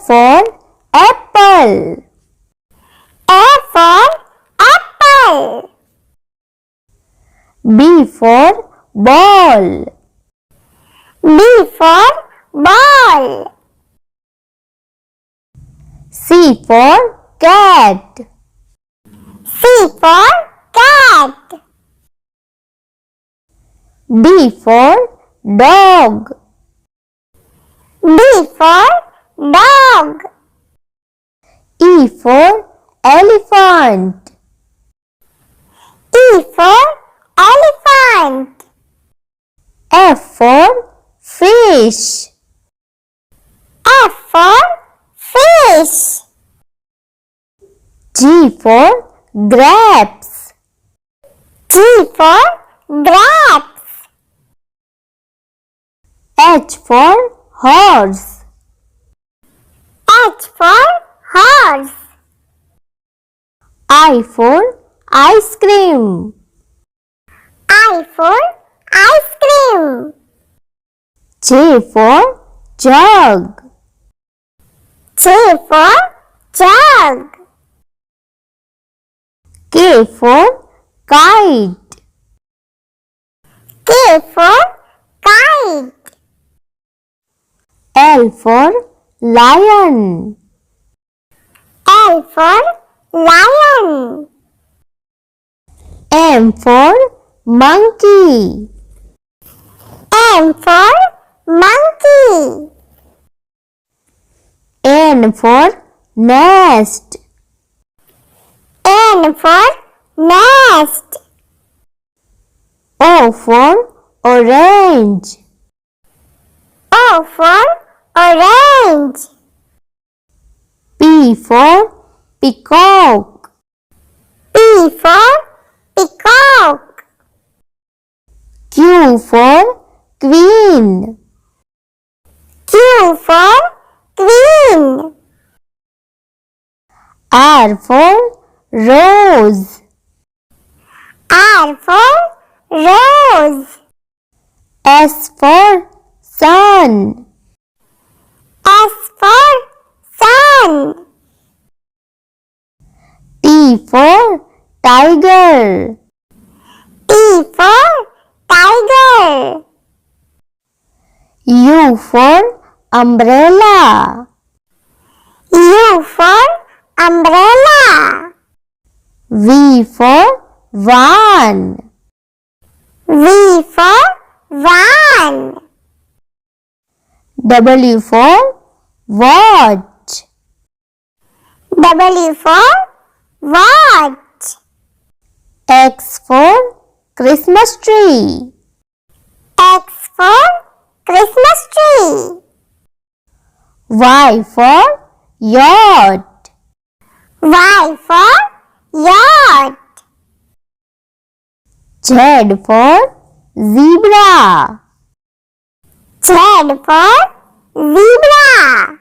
for apple. A for apple. B for ball. B for ball. C for cat. C for cat. D for dog. D for dog. E for elephant. E for elephant. F for fish. F for fish. G for grapes. G for grapes. H for horse. H for horse. I for ice cream. I for ice cream. J for jug. J for jug. K for kite. K for kite. L for lion. L for lion. M for monkey. M for monkey. N for nest. N for nest. O for orange. O for orange. P for peacock. P for peacock. Q for queen. Q for queen. R for rose. R for rose. S for sun. S for sun. T for tiger. T for tiger. U for umbrella. U for umbrella. V for van. V for van. W for watch. W for watch. X for Christmas tree. X for Christmas tree. Y for yacht. Y for yacht. Z for zebra. Z for zebra.